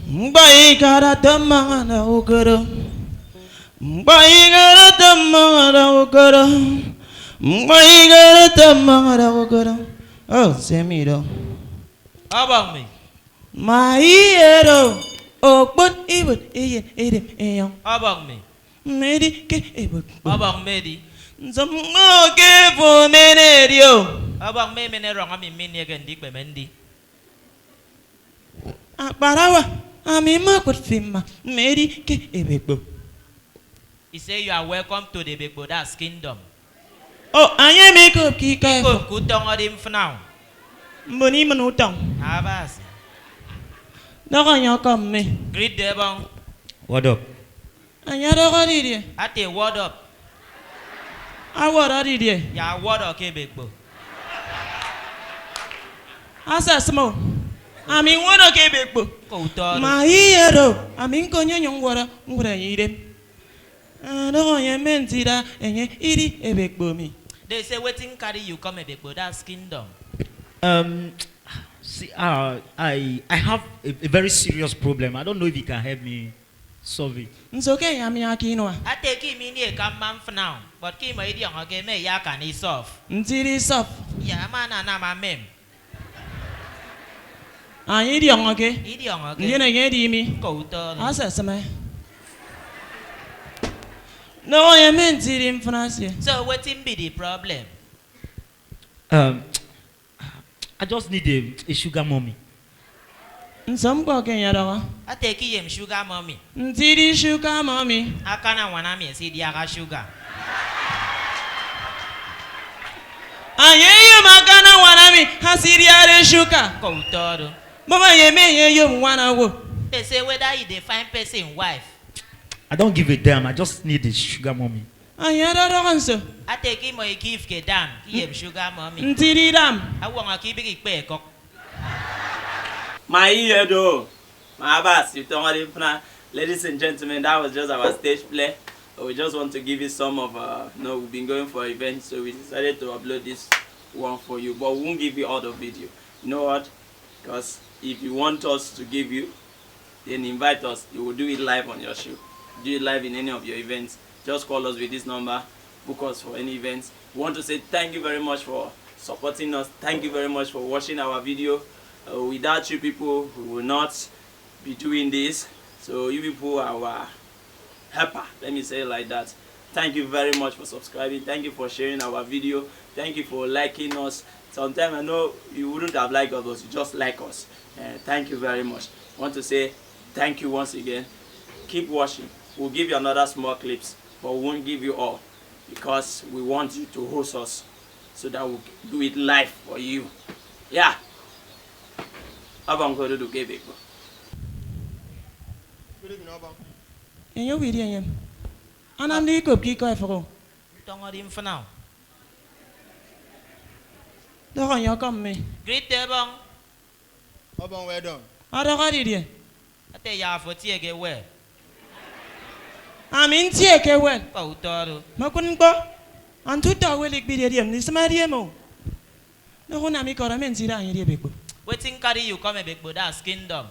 Baigara damana ugara. Baigara damana ugara. Baigara damana ugara. Oh, Semiro. How about me? My hero. Oh, but it would eat. How about me? Medi, How about Medi? some more give for Menedio. How about me? Me wrong. I mean, again, Dick Bemendi. Barawa, I mean, Mark with Fima. Medi, He say you are welcome to the Big Buddha's kingdom. oh, I am a good kicker. Good tongue on him for now. Money Manutang. Abas. No one you come me. Greet Devon. What up? And you're already. At a word up. I was already. Ya word okay, Big Bo. I said, small. I mean, one okay, big book. My My hero. I mean, young water, would I eat him? I don't want meant that, and you eat a big boomy. They say waiting carry you come a Big Buddha's kingdom. See, I have a very serious problem. I don't know if you can help me solve it. It's okay, I mean, I can't. I take him in here come man for now. But Kim idiot okay, me ya can is off. Until it's up. Yeah, man, and I'm a mem. I eat young, okay? Idiot You okay. know, get me. Go to I said, some. No, I meant it in France. So waiting be the problem. I just need a sugar mommy. Some cooking, Yadawa. I take him sugar mommy. Until sugar, mommy. I can't want to see the sugar. I hear you, Macana, one me. Hasiria sugar. Go to Mama, you may hear you one hour. They say whether you define person wife. I don't give a damn. I just need a sugar mommy. I hear that answer. I take him or give ke dam. Him sugar mommy. Until them. I want to keep it quick. My ear, though. My boss, you don't want ladies and gentlemen, that was just our stage play. We just want to give you some of, we've been going for events, so we decided to upload this one for you, but we won't give you all the video. You know what? Because if you want us to give you, then invite us. You will do it live on your show. Do it live in any of your events. Just call us with this number, book us for any events. We want to say thank you very much for supporting us. Thank you very much for watching our video. Without you people, we will not be doing this. So you people are our helper, let me say it like that. Thank you very much for subscribing. Thank you for sharing our video. Thank you for liking us. Sometimes I know you wouldn't have liked us, but you just like us. Thank you very much. I want to say thank you once again. Keep watching. We'll give you another small clips, but we won't give you all because we want you to host us so that we'll do it live for you. Yeah. Abang ko do Quebec. Good evening, Abang. And you're with him. And I'm the cookie guy for Don't want him for now. the one you come me. Greet Devon. Abang, well done. I don't got it here. I tell you for tea get well. I'm in take well. Go to Makunko. And two will be the DM. This Mariamo. No one I got a man sit down here, people. waiting carry you come a Big Buddha's kingdom.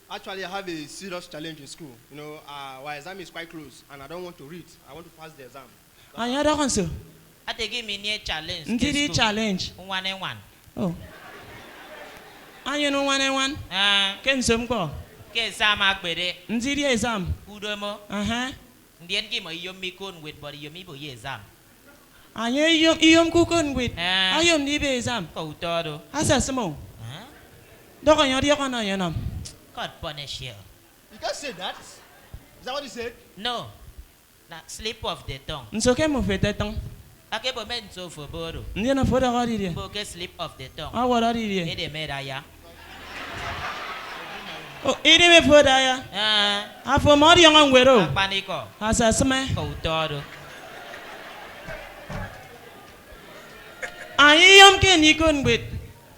Actually, I have a serious challenge in school. You know, our exam is quite close, and I don't want to read. I want to pass the exam. I had a answer. I take him in a challenge. Did he challenge? 1 and 1. Oh. And you know 1 and 1? Can some go? Okay, Sama Bede. Did he exam? Udomo. The end game you me con with body you me bo ye exam. I hear you cooking with. I am the exam. Go to I said some more. Don't you know? God punish you. You can't say that. Is that what you said? No. That slip of the tongue. It's okay, move it. I keep a man so for Bodo. You know, for the holiday. Book slip of the tongue. I was already. It made a Oh, it is for that. I for more young widow. Panico. I said, some. Go to I am can you couldn't with.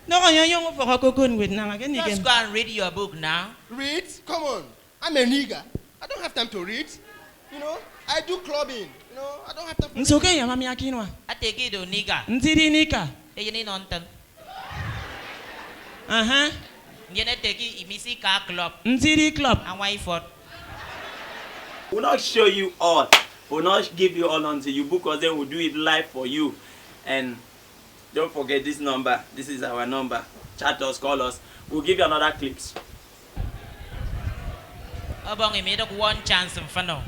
No, I am young for a cocoon with now. Again, you Just can go and read your book now. Read? Come on. I'm a nigger. I don't have time to read. You know, I do clubbing. You know, I don't have time. It's okay, Mammy Akino. I take it to nigga. Ntiri Nika. You need nonsense. Yene teki imisi car club. Ntiri club. And why for? We'll not show you all. We'll not give you all until you book us. Then we'll do it live for you. And don't forget this number. This is our number. Chat us, call us. We'll give you another clips. Abang imi dok one chance in fano.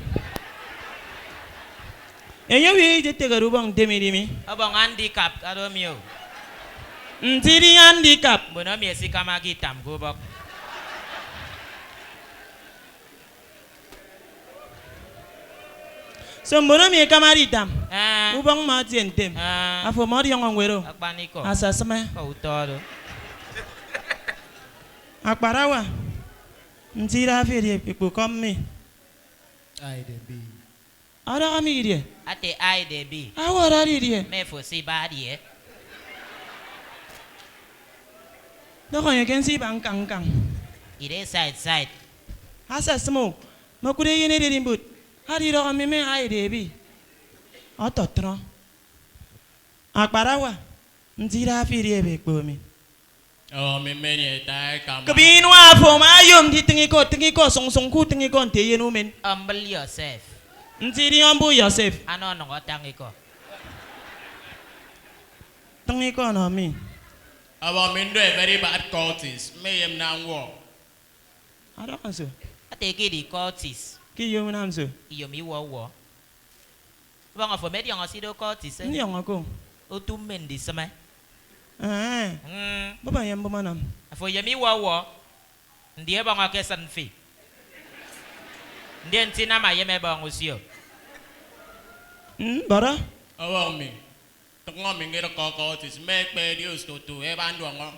Enyo wi de tegaru bang demi. Abang handicap ado mio. Ntiri handicap. Bono mi si kamagi tam go bak. So mbono mi kamaritam. Ah. Ubang mati entem. Ah. Afo mori yang ngwero. Akpaniko. Asasame. Kau toro. Akparawa. Ntira feri pipo komme. I dey be. Ara kami ide. Ate I de bi. Awara ide. Me fo si badi eh. Doko yeken si bang kang. Ide side. Asasmo. Makure yene de dimbut. Hari ro kami me ai de bi. Ototro. Akparawa. Ntira feri pipo mi. Oh, me meni tai kam. Kabin wa fo ma yom di tingi ko song ku tingi ko te yenu men. Humble yourself. Ntiri ambu Yosef. Ano no tangi ko. Tingi ko na mi. Aba me do very bad cultist. Me yem na wo. Ara kanso. Ate gidi cultist. Ki yo nam so. Iyo mi wo. Abang afo me di ang asido cultist. Ni yang ako. O tu men di sama. Baba yam bama nam. Afo yemi wo. Ndiye bang akesan fi. Ndiye ntina ma yeme bang usio. Bara. Aba me. Tong me ngero cultist. Me pe dios to e bandu ngo.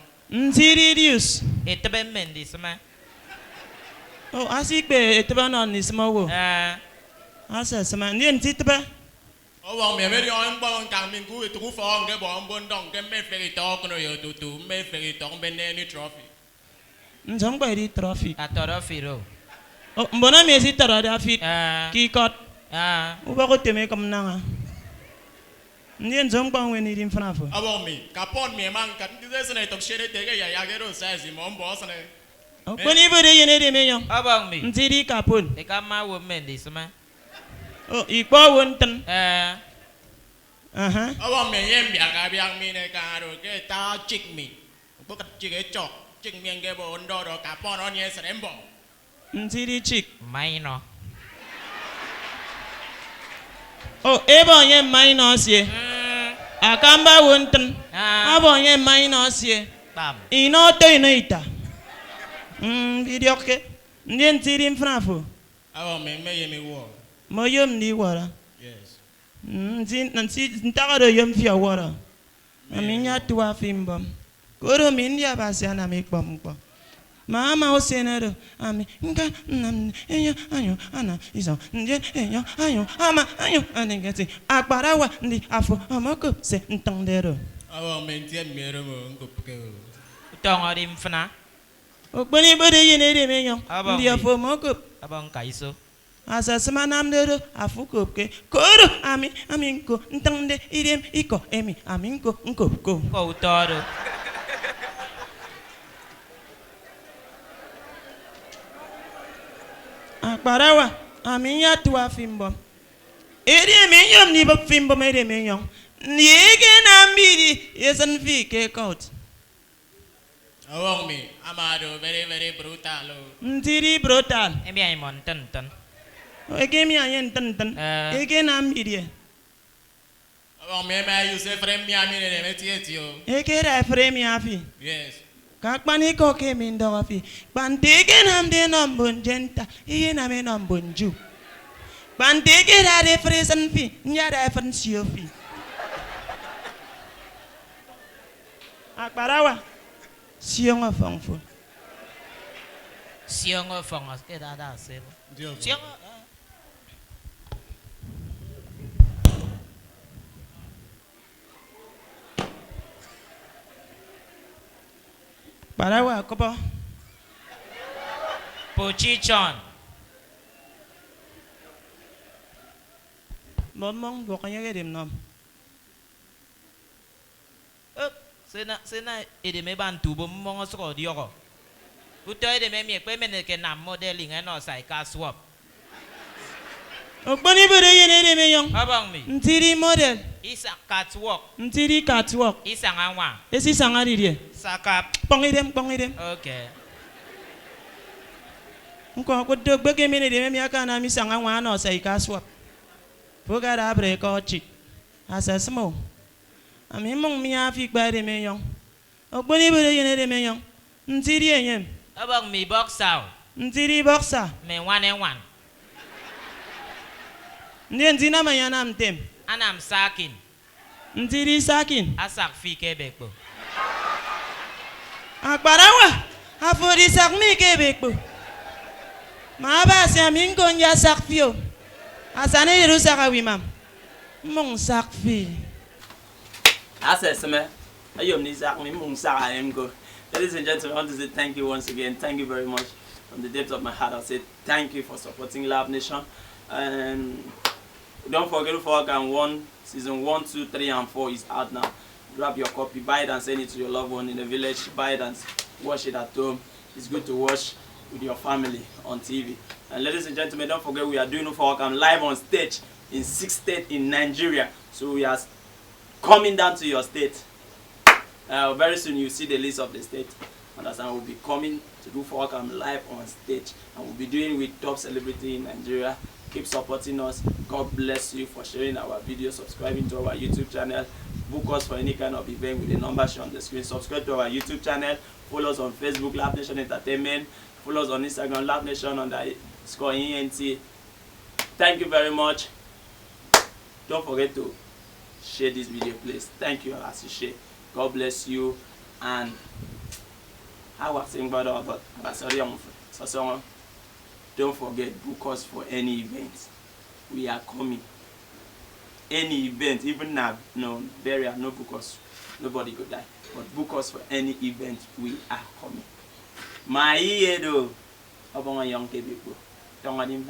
Sirius. Etebe men di sama. Oh, asik be eteba na ni sama wo. Asa sama ni ntiteba. Aba me me di on bang kang min ku tu fo nge bo bon dong ke me fe to ko no yo to me fe to be ne trophy. Njong ba di traffic. Atoro firo. Oh, mbona mi si tara da fit. Ki kot. Uba ko teme kam nanga. Ni njong ba weni dim frafo. Aba me kapon me man kat ndi sene to shere te ga ya gero sa si mo bo sene. Oh, koni bode yene de me yo. Abang mi. Ntiri kapun. Te kama wo men di sama. Oh, ikpo wonten. Aba me yem bia ga biang mi ne ka ro ke ta chik mi. Bo kat chik e chok. Chik mi nge bo ndo do kapon on yes rembo. Ntiri chick. Maino. Oh, ebo ye minus ye. Akamba wonten. Abo ye minus ye. Bam. Ino to inoita. Video ke. Ndi ntiri mfrafo. Aba me yemi wo. Mo yom ni wara. Yes. Nansi ntagaro yom fi wara. Aminya tuwa fimbam. Koro mindia basiana mikbam kwa. Mama osenero ami nga nam enyo anyo ana iso nje enyo anyo ama anyo anengati akparawa ndi afo amoko se ntondero. Aba me ntien mero mo ngopke. Tongo dim fna. Okboni bode yene de menyo. Abang Ndi afo moko. Abang kaiso. Asa semanam dero afukopke koro ami aminko ntonde idem iko emi aminko nkopko. Kau toro. Akparawa aminya tuwa fimbom. Ede menyom ni ba fimbom ede menyom. Niege na mbidi yesan fi ke out. Awong me amado very brutal. Ntiri brutal. Emi ay mon ten. Ege mi ayen tan. Ege na mbidi. Awong me ma you say frame mi ami ne metietio. Ege ra frame afi. Yes. Kakpani ko ke min do afi. Bantege nam de nam bonjenta. Iye na me nam bonju. Bantege ra de fresan fi. Nya ra fransio fi. Akparawa. Siong afangfo. Siong fongas ke da se. Siong. Parawa kopo. Pochichon. Momong bukannya ke dem nom. Sena ede me bantu bom mongo soko dioko. Utoy de me pe men ke nam modeling no sai ka swap. Okponi bere yene de me yong. Abang mi. Ntiri model. Isa catwalk. Ntiri catwalk. Isa ngawa. Esi sangari die. Sakap. Pongidem. Okay. Nko ko do gbege mene de me aka na mi sanga wa na sai ka swap. Boga da bre ko chick. Asasmo. Ami mong mi afi gba de me yong. Okponi bere yene de me yong. Ntiri enyem. Abang mi boxer. Ntiri boxer. Me 1-1. Ndi na mayana mtem. Anam sakin. Ntiri sakin. Asak fi ke bekpo. Akbarawa. Afori sak mi ke bekpo. Ma ba se ami ngonya sak fio. Asane yeru saka wi mam. Mong sak fi. Asesme. Ayom ni sak mi mung saka emgo. Ladies and gentlemen, I want to say thank you once again. Thank you very much. From the depth of my heart, I say thank you for supporting Love Nation. And don't forget Ufok Akam season 1, 2, 3, and 4 is out now. Grab your copy, buy it and send it to your loved one in the village. Buy it and watch it at home. It's good to watch with your family on TV. And ladies and gentlemen, don't forget we are doing Ufok Akam live on stage in 6 states in Nigeria. So we are coming down to your state. Very soon you'll see the list of the states. Understand? We'll be coming to do Ufok Akam live on stage, and we'll be doing with top celebrity in Nigeria. Keep supporting us. God bless you for sharing our videos, subscribing to our YouTube channel. Book us for any kind of event with the number shown on the screen. Subscribe to our YouTube channel. Follow us on Facebook, Love Nation Entertainment. Follow us on Instagram, Love Nation _ENT. Thank you very much. Don't forget to share this video, please. Thank you as you share. God bless you. And I was saying about sorry, don't forget, book us for any event. We are coming. Any event, even now, no burial, no book us. Nobody could die. But book us for any event. We are coming. My ear though, about my young people. Don't want him.